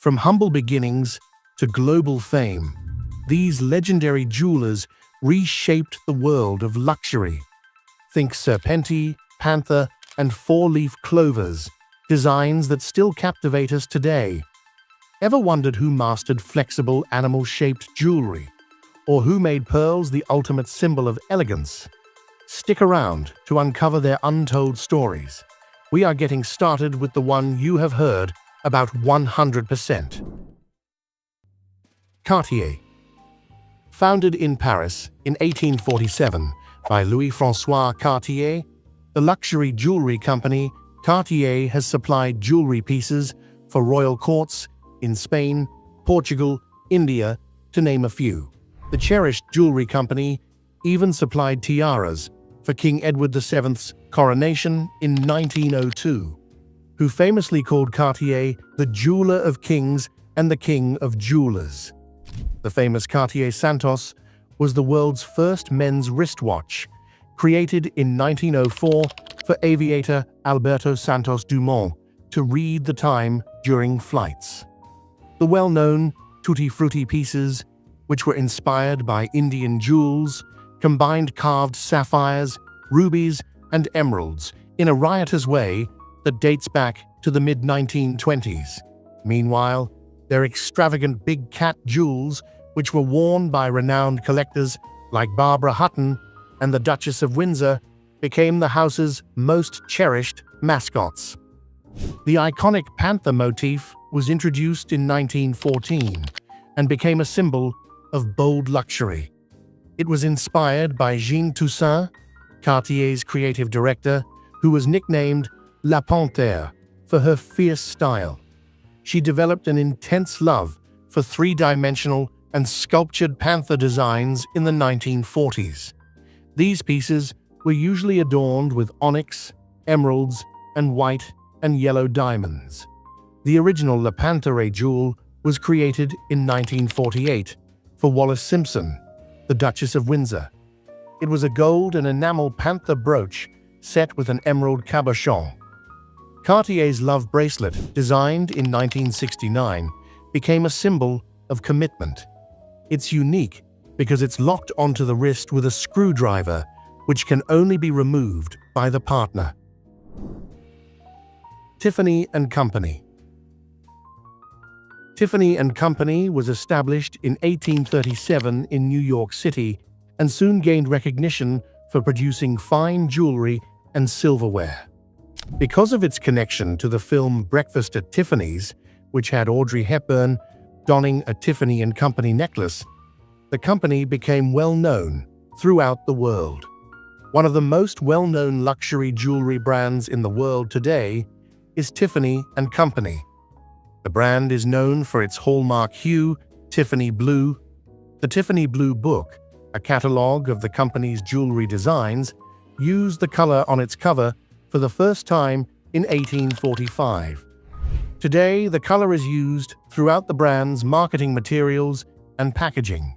From humble beginnings to global fame, these legendary jewelers reshaped the world of luxury. Think serpenti, panther, and four-leaf clovers, designs that still captivate us today. Ever wondered who mastered flexible animal-shaped jewelry? Or who made pearls the ultimate symbol of elegance? Stick around to uncover their untold stories. We are getting started with the one you have heard about 100%. Cartier. Founded in Paris in 1847 by Louis-François Cartier, the luxury jewelry company Cartier has supplied jewelry pieces for royal courts in Spain, Portugal, India, to name a few. The cherished jewelry company even supplied tiaras for King Edward VII's coronation in 1902, who famously called Cartier the jeweler of kings and the king of jewelers. The famous Cartier Santos was the world's first men's wristwatch, created in 1904 for aviator Alberto Santos Dumont to read the time during flights. The well-known Tutti Frutti pieces, which were inspired by Indian jewels, combined carved sapphires, rubies, and emeralds in a riotous way that dates back to the mid-1920s. Meanwhile, their extravagant big cat jewels, which were worn by renowned collectors like Barbara Hutton and the Duchess of Windsor, became the house's most cherished mascots. The iconic panther motif was introduced in 1914 and became a symbol of bold luxury. It was inspired by Jeanne Toussaint, Cartier's creative director, who was nicknamed La Panthère for her fierce style. She developed an intense love for three-dimensional and sculptured panther designs in the 1940s. These pieces were usually adorned with onyx, emeralds, and white and yellow diamonds. The original La Panthère jewel was created in 1948 for Wallis Simpson, the Duchess of Windsor. It was a gold and enamel panther brooch set with an emerald cabochon. Cartier's love bracelet, designed in 1969, became a symbol of commitment. It's unique because it's locked onto the wrist with a screwdriver, which can only be removed by the partner. Tiffany & Company. Tiffany & Company was established in 1837 in New York City and soon gained recognition for producing fine jewelry and silverware. Because of its connection to the film Breakfast at Tiffany's, which had Audrey Hepburn donning a Tiffany & Company necklace, the company became well known throughout the world. One of the most well-known luxury jewelry brands in the world today is Tiffany & Company. The brand is known for its hallmark hue, Tiffany Blue. The Tiffany Blue Book, a catalog of the company's jewelry designs, used the color on its cover for the first time in 1845. Today, the color is used throughout the brand's marketing materials and packaging.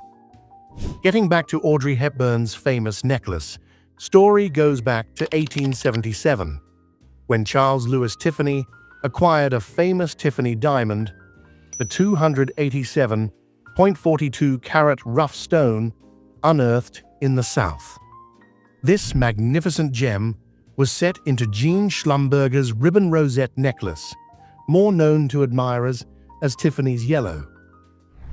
Getting back to Audrey Hepburn's famous necklace, story goes back to 1877, when Charles Louis Tiffany acquired a famous Tiffany diamond, the 287.42-carat rough stone unearthed in the South. This magnificent gem was set into Jean Schlumberger's ribbon rosette necklace, more known to admirers as Tiffany's Yellow.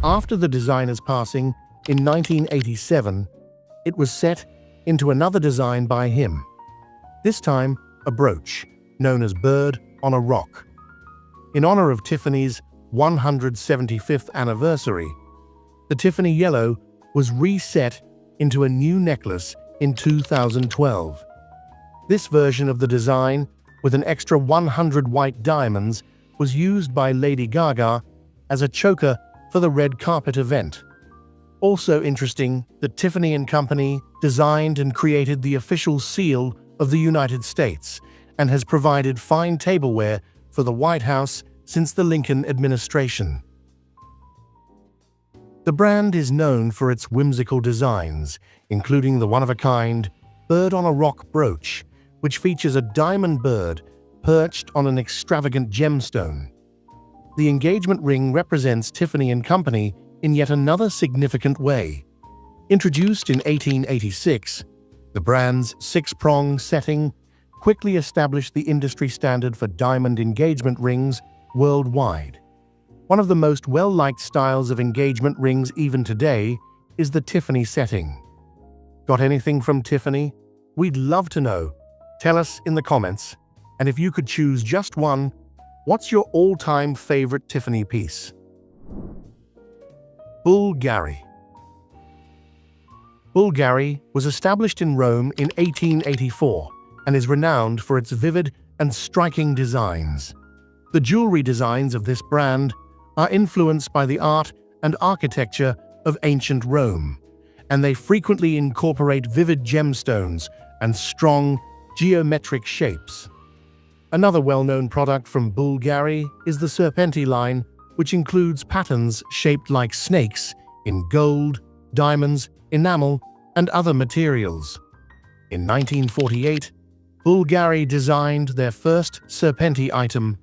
After the designer's passing in 1987, it was set into another design by him, this time a brooch known as Bird on a Rock. In honor of Tiffany's 175th anniversary, the Tiffany Yellow was reset into a new necklace in 2012. This version of the design, with an extra 100 white diamonds, was used by Lady Gaga as a choker for the red carpet event. Also interesting that Tiffany & Company designed and created the official seal of the United States and has provided fine tableware for the White House since the Lincoln administration. The brand is known for its whimsical designs, including the one-of-a-kind Bird on a Rock brooch, which features a diamond bird perched on an extravagant gemstone. the engagement ring represents Tiffany & Company in yet another significant way. Introduced in 1886, the brand's six-prong setting quickly established the industry standard for diamond engagement rings worldwide. One of the most well-liked styles of engagement rings even today is the Tiffany setting. Got anything from Tiffany? We'd love to know. Tell us in the comments. And if you could choose just one, what's your all-time favorite Tiffany piece? BVLGAR. BVLGAR was established in Rome in 1884 and is renowned for its vivid and striking designs. The jewelry designs of this brand are influenced by the art and architecture of ancient Rome, and they frequently incorporate vivid gemstones and strong, geometric shapes. Another well-known product from BVLGAR is the Serpenti line, which includes patterns shaped like snakes in gold, diamonds, enamel, and other materials. In 1948, BVLGAR designed their first Serpenti item,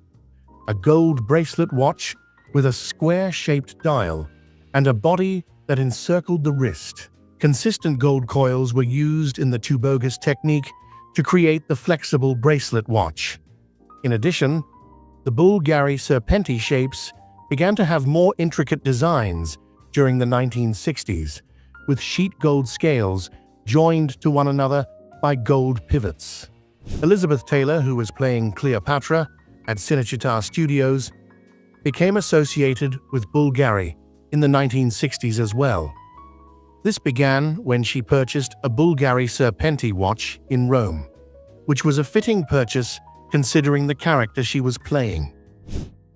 a gold bracelet watch with a square-shaped dial and a body that encircled the wrist. Consistent gold coils were used in the tubogus technique to create the flexible bracelet watch. In addition, the BVLGAR Serpenti shapes began to have more intricate designs during the 1960s, with sheet gold scales joined to one another by gold pivots. Elizabeth Taylor, who was playing Cleopatra at Cinecittà Studios, became associated with BVLGAR in the 1960s as well. This began when she purchased a BVLGAR Serpenti watch in Rome, which was a fitting purchase considering the character she was playing.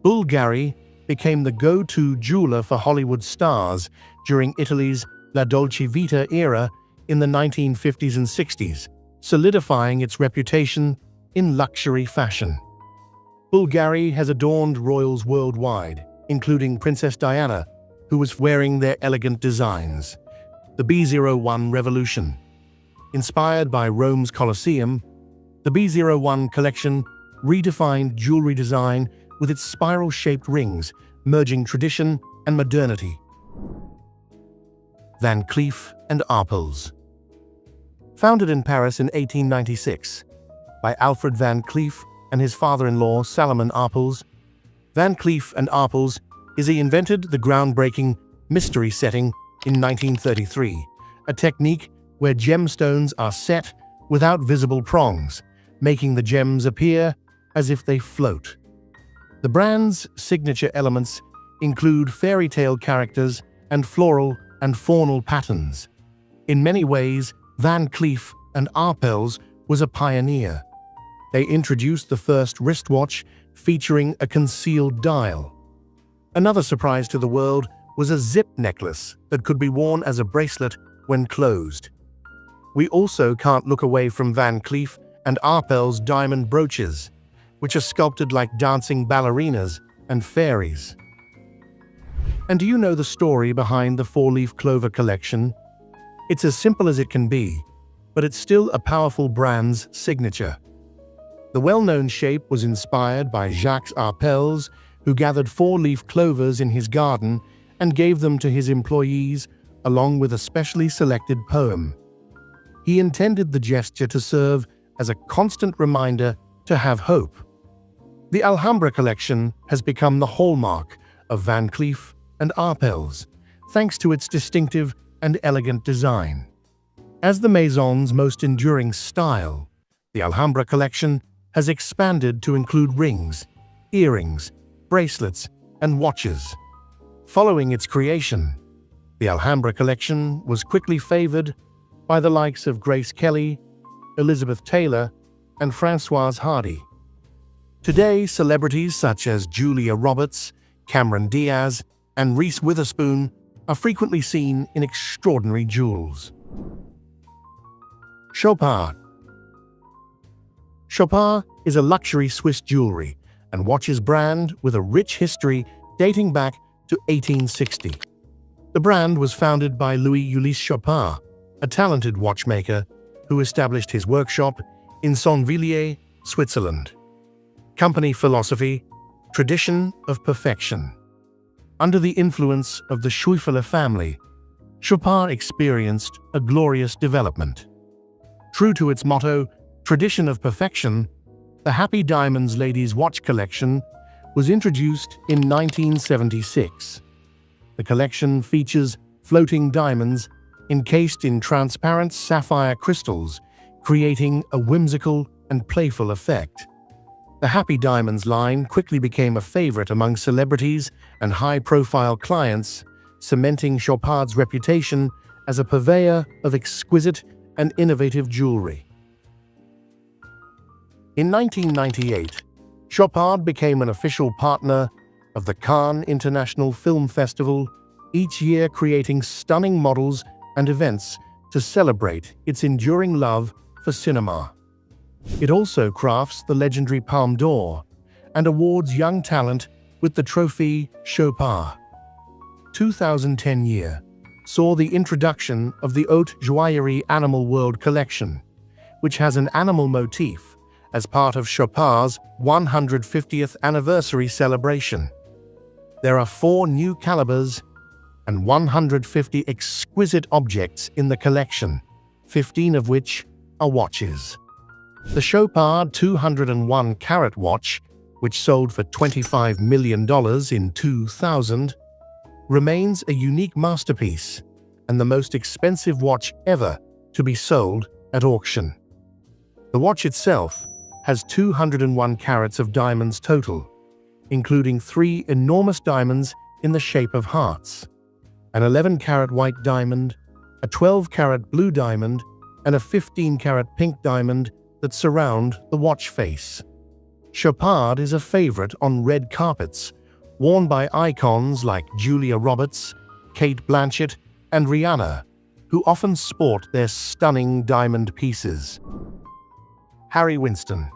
BVLGAR became the go-to jeweler for Hollywood stars during Italy's La Dolce Vita era in the 1950s and 60s, solidifying its reputation in luxury fashion. BVLGAR has adorned royals worldwide, including Princess Diana, who was wearing their elegant designs. The B01 Revolution. Inspired by Rome's Colosseum, the B01 collection redefined jewelry design with its spiral-shaped rings, merging tradition and modernity. Van Cleef & Arpels. Founded in Paris in 1896 by Alfred Van Cleef and his father-in-law Salomon Arpels, Van Cleef & Arpels invented the groundbreaking mystery setting in 1933, a technique where gemstones are set without visible prongs, making the gems appear as if they float. The brand's signature elements include fairy tale characters and floral and faunal patterns. In many ways, Van Cleef & Arpels was a pioneer. They introduced the first wristwatch featuring a concealed dial. Another surprise to the world was a zip necklace that could be worn as a bracelet when closed. We also can't look away from Van Cleef & Arpels' diamond brooches, which are sculpted like dancing ballerinas and fairies. And do you know the story behind the four-leaf clover collection? It's as simple as it can be, but it's still a powerful brand's signature. The well-known shape was inspired by Jacques Arpels, who gathered four-leaf clovers in his garden and gave them to his employees along with a specially selected poem. He intended the gesture to serve as a constant reminder to have hope. The Alhambra collection has become the hallmark of Van Cleef & Arpels, thanks to its distinctive and elegant design. As the Maison's most enduring style, the Alhambra collection has expanded to include rings, earrings, bracelets, and watches. Following its creation, the Alhambra collection was quickly favored by the likes of Grace Kelly, Elizabeth Taylor, and Françoise Hardy. Today, celebrities such as Julia Roberts, Cameron Diaz, and Reese Witherspoon are frequently seen in extraordinary jewels. Chopard. Chopard is a luxury Swiss jewelry and watches brand with a rich history dating back to 1860. The brand was founded by Louis-Ulysse Chopard, a talented watchmaker who established his workshop in Saint-Villiers, Switzerland. Company philosophy: Tradition of perfection. Under the influence of the Schuifeler family, Chopard experienced a glorious development. True to its motto, Tradition of Perfection, the Happy Diamonds Ladies Watch Collection was introduced in 1976. The collection features floating diamonds encased in transparent sapphire crystals, creating a whimsical and playful effect. The Happy Diamonds line quickly became a favorite among celebrities and high-profile clients, cementing Chopard's reputation as a purveyor of exquisite and innovative jewelry. In 1998, Chopard became an official partner of the Cannes International Film Festival, each year creating stunning models and events to celebrate its enduring love for cinema. It also crafts the legendary Palme d'Or and awards young talent with the trophy Chopard. 2010 year saw the introduction of the Haute Joaillerie Animal World collection, which has an animal motif as part of Chopard's 150th anniversary celebration. There are 4 new calibers and 150 exquisite objects in the collection, 15 of which are watches. The Chopard 201-carat watch, which sold for $25 million in 2000, remains a unique masterpiece and the most expensive watch ever to be sold at auction. The watch itself has 201 carats of diamonds total, including 3 enormous diamonds in the shape of hearts, an 11-carat white diamond, a 12-carat blue diamond, and a 15-carat pink diamond that surround the watch face. Chopard is a favorite on red carpets, worn by icons like Julia Roberts, Kate Blanchett, and Rihanna, who often sport their stunning diamond pieces. Harry Winston.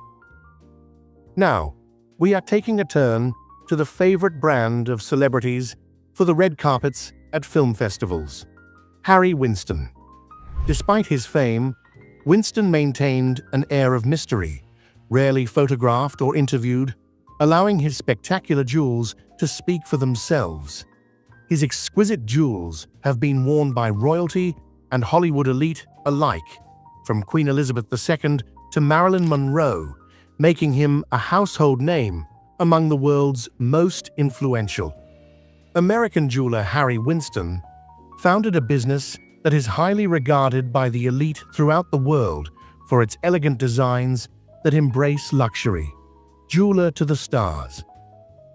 Now, we are taking a turn to the favorite brand of celebrities for the red carpets at film festivals, Harry Winston. Despite his fame, Winston maintained an air of mystery, rarely photographed or interviewed, allowing his spectacular jewels to speak for themselves. His exquisite jewels have been worn by royalty and Hollywood elite alike, from Queen Elizabeth II to Marilyn Monroe, making him a household name among the world's most influential. American jeweler Harry Winston founded a business that is highly regarded by the elite throughout the world for its elegant designs that embrace luxury. Jeweler to the stars.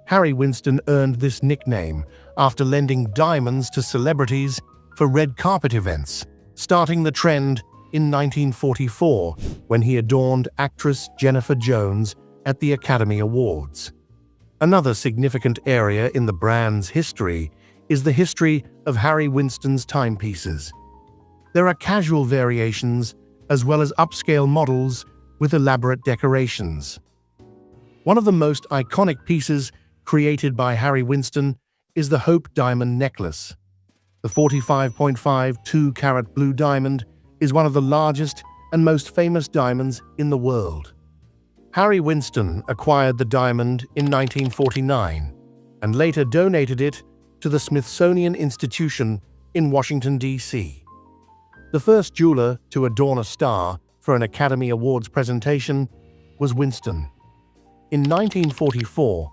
Harry Winston earned this nickname after lending diamonds to celebrities for red carpet events, starting the trend in 1944 when he adorned actress Jennifer Jones at the Academy Awards. Another significant area in the brand's history is the history of Harry Winston's timepieces. There are casual variations as well as upscale models with elaborate decorations. One of the most iconic pieces created by Harry Winston is the Hope diamond necklace. The 45.5 2-carat blue diamond is one of the largest and most famous diamonds in the world. Harry Winston acquired the diamond in 1949 and later donated it to the Smithsonian Institution in Washington, D.C. The first jeweler to adorn a star for an Academy Awards presentation was Winston. In 1944,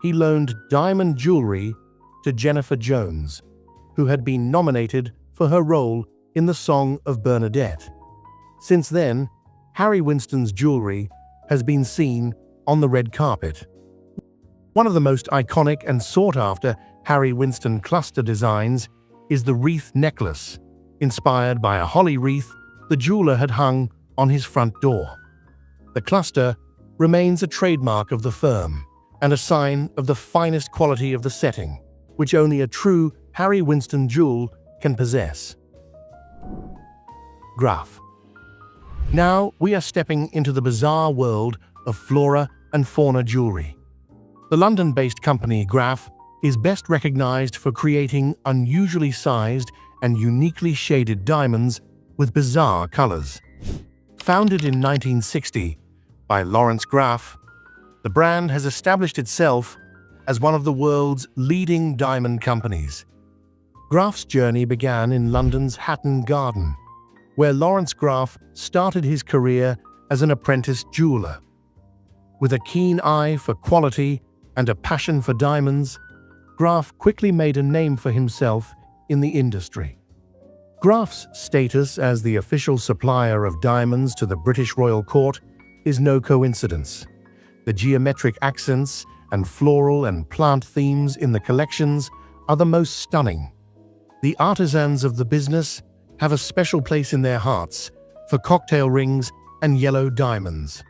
he loaned diamond jewelry to Jennifer Jones, who had been nominated for her role in the Song of Bernadette. Since then, Harry Winston's jewelry has been seen on the red carpet. One of the most iconic and sought-after Harry Winston cluster designs is the wreath necklace, inspired by a holly wreath the jeweler had hung on his front door. The cluster remains a trademark of the firm and a sign of the finest quality of the setting, which only a true Harry Winston jewel can possess. Graph. Now we are stepping into the bizarre world of flora and fauna jewelry. The London-based company Graph is best recognized for creating unusually sized and uniquely shaded diamonds with bizarre colors. Founded in 1960 by Lawrence Graph, the brand has established itself as one of the world's leading diamond companies. Graff's journey began in London's Hatton Garden, where Lawrence Graff started his career as an apprentice jeweler. With a keen eye for quality and a passion for diamonds, Graff quickly made a name for himself in the industry. Graff's status as the official supplier of diamonds to the British royal court is no coincidence. The geometric accents and floral and plant themes in the collections are the most stunning. The artisans of the business have a special place in their hearts for cocktail rings and yellow diamonds.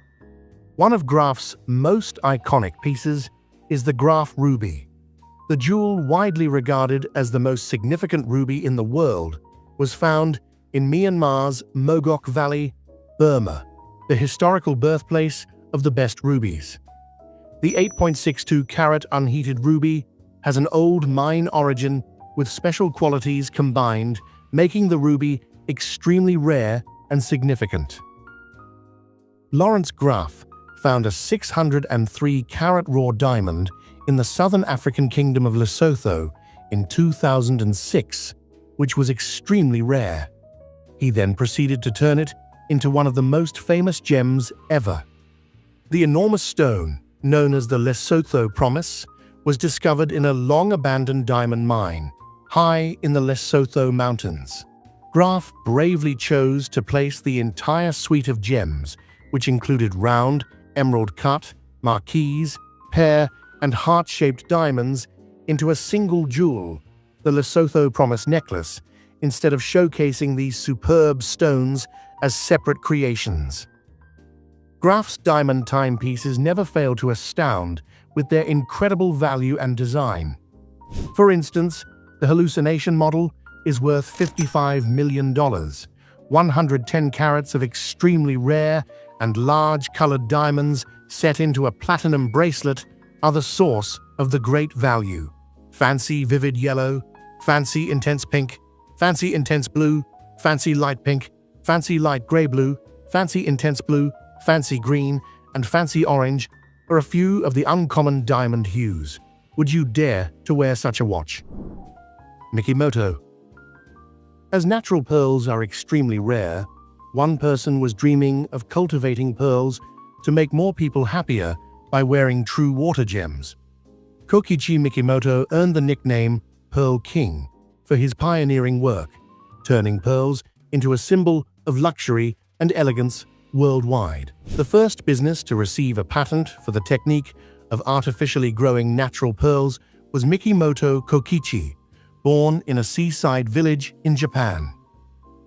One of Graff's most iconic pieces is the Graff Ruby. The jewel, widely regarded as the most significant ruby in the world, was found in Myanmar's Mogok Valley, Burma, the historical birthplace of the best rubies. The 8.62-carat unheated ruby has an old mine origin with special qualities combined, making the ruby extremely rare and significant. Lawrence Graff found a 603-carat raw diamond in the southern African kingdom of Lesotho in 2006, which was extremely rare. He then proceeded to turn it into one of the most famous gems ever. The enormous stone, known as the Lesotho Promise, was discovered in a long-abandoned diamond mine, high in the Lesotho Mountains. Graff bravely chose to place the entire suite of gems, which included round, emerald-cut, marquise, pear, and heart-shaped diamonds, into a single jewel, the Lesotho Promise necklace, instead of showcasing these superb stones as separate creations. Graff's diamond timepieces never fail to astound with their incredible value and design. For instance, the hallucination model is worth $55 million. 110 carats of extremely rare and large colored diamonds set into a platinum bracelet are the source of the great value. Fancy vivid yellow, fancy intense pink, fancy intense blue, fancy light pink, fancy light gray blue, fancy intense blue, fancy green, and fancy orange are a few of the uncommon diamond hues. Would you dare to wear such a watch? Mikimoto. As natural pearls are extremely rare, one person was dreaming of cultivating pearls to make more people happier by wearing true water gems. Kokichi Mikimoto earned the nickname Pearl King for his pioneering work, turning pearls into a symbol of luxury and elegance worldwide. The first business to receive a patent for the technique of artificially growing natural pearls was Mikimoto Kokichi, born in a seaside village in Japan.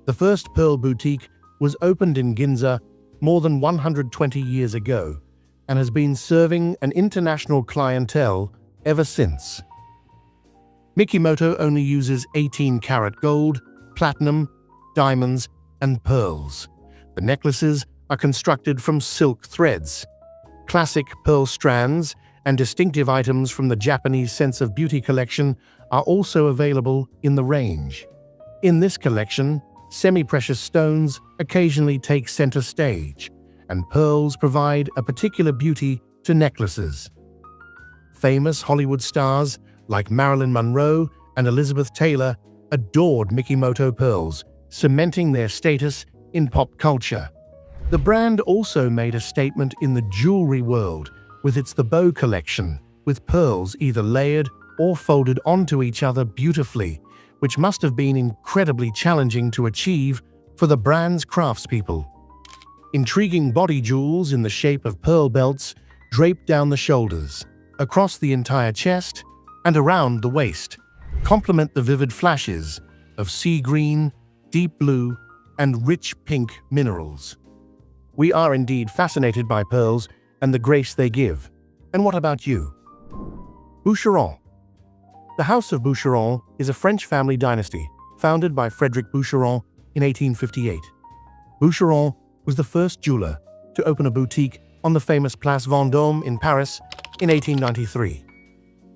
The first pearl boutique was opened in Ginza more than 120 years ago and has been serving an international clientele ever since. Mikimoto only uses 18-karat gold, platinum, diamonds, and pearls. The necklaces are constructed from silk threads. Classic pearl strands and distinctive items from the Japanese Sense of Beauty collection are also available in the range. In this collection, semi-precious stones occasionally take center stage, and pearls provide a particular beauty to necklaces. Famous Hollywood stars like Marilyn Monroe and Elizabeth Taylor adored Mikimoto pearls, cementing their status in pop culture. The brand also made a statement in the jewelry world with its The Bow collection, with pearls either layered or folded onto each other beautifully, which must have been incredibly challenging to achieve for the brand's craftspeople. Intriguing body jewels in the shape of pearl belts drape down the shoulders, across the entire chest, and around the waist, complement the vivid flashes of sea green, deep blue, and rich pink minerals. We are indeed fascinated by pearls and the grace they give. And what about you? Boucheron. The House of Boucheron is a French family dynasty founded by Frédéric Boucheron in 1858. Boucheron was the first jeweler to open a boutique on the famous Place Vendôme in Paris in 1893.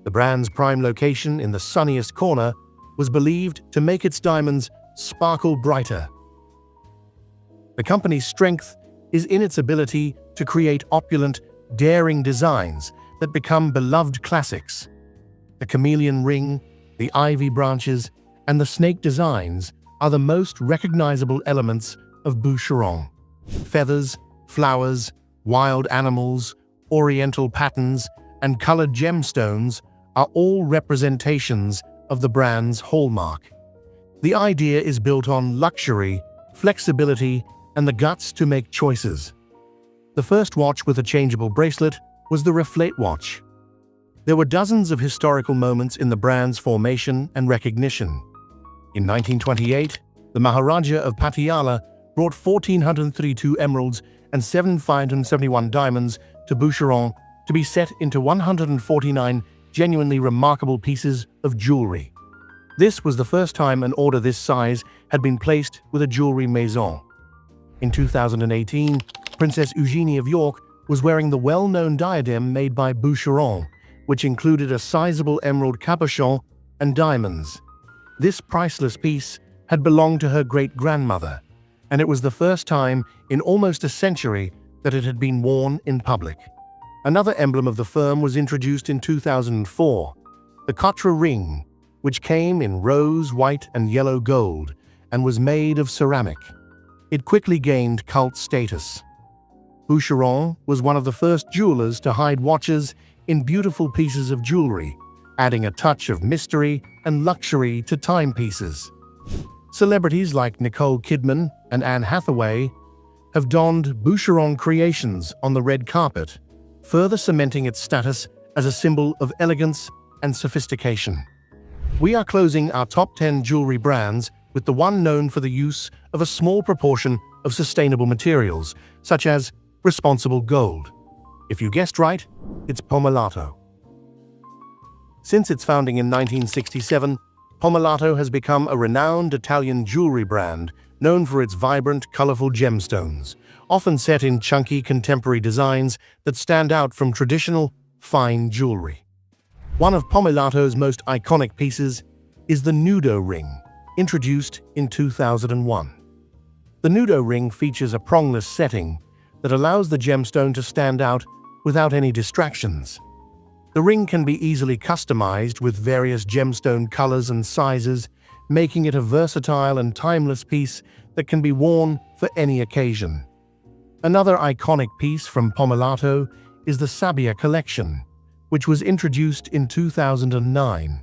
The brand's prime location in the sunniest corner was believed to make its diamonds sparkle brighter. The company's strength is in its ability to create opulent, daring designs that become beloved classics. The chameleon ring, the ivy branches, and the snake designs are the most recognizable elements of Boucheron. Feathers, flowers, wild animals, oriental patterns, and colored gemstones are all representations of the brand's hallmark. The idea is built on luxury, flexibility, and the guts to make choices. The first watch with a changeable bracelet was the Reflete watch. There were dozens of historical moments in the brand's formation and recognition. In 1928, the Maharaja of Patiala brought 1,432 emeralds and 771 diamonds to Boucheron to be set into 149 genuinely remarkable pieces of jewelry. This was the first time an order this size had been placed with a jewelry maison. In 2018, Princess Eugenie of York was wearing the well-known diadem made by Boucheron, which included a sizable emerald cabochon and diamonds. This priceless piece had belonged to her great-grandmother, and it was the first time in almost a century that it had been worn in public. Another emblem of the firm was introduced in 2004, the Cartier ring, which came in rose, white, and yellow gold and was made of ceramic. It quickly gained cult status. Boucheron was one of the first jewelers to hide watches in beautiful pieces of jewelry, adding a touch of mystery and luxury to timepieces. Celebrities like Nicole Kidman and Anne Hathaway have donned Boucheron creations on the red carpet, further cementing its status as a symbol of elegance and sophistication. We are closing our top 10 jewelry brands with the one known for the use of a small proportion of sustainable materials, such as responsible gold. If you guessed right, it's Pomellato. Since its founding in 1967, Pomellato has become a renowned Italian jewelry brand known for its vibrant, colorful gemstones, often set in chunky contemporary designs that stand out from traditional, fine jewelry. One of Pomellato's most iconic pieces is the Nudo ring, introduced in 2001. The Nudo ring features a prongless setting that allows the gemstone to stand out without any distractions. The ring can be easily customized with various gemstone colors and sizes, making it a versatile and timeless piece that can be worn for any occasion. Another iconic piece from Pomellato is the Sabbia collection, which was introduced in 2009.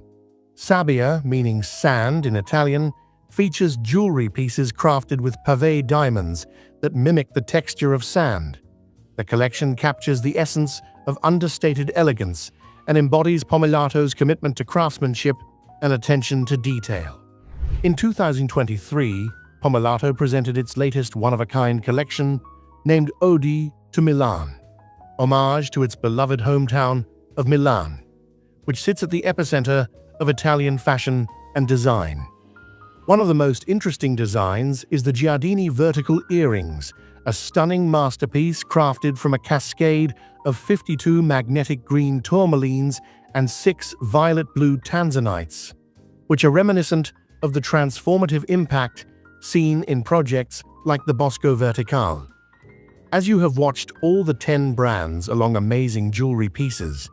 Sabbia, meaning sand in Italian, features jewelry pieces crafted with pavé diamonds that mimic the texture of sand. The collection captures the essence of understated elegance and embodies Pomellato's commitment to craftsmanship and attention to detail. In 2023, Pomellato presented its latest one-of-a-kind collection named Ode to Milan, homage to its beloved hometown of Milan, which sits at the epicenter of Italian fashion and design. One of the most interesting designs is the Giardini vertical earrings, a stunning masterpiece crafted from a cascade of 52 magnetic green tourmalines and 6 violet-blue tanzanites, which are reminiscent of the transformative impact seen in projects like the Bosco Vertical. As you have watched all the 10 brands along amazing jewelry pieces,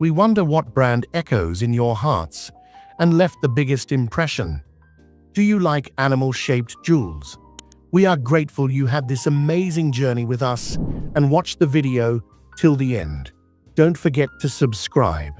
we wonder what brand echoes in your hearts and left the biggest impression. Do you like animal-shaped jewels? We are grateful you had this amazing journey with us and watched the video till the end. Don't forget to subscribe.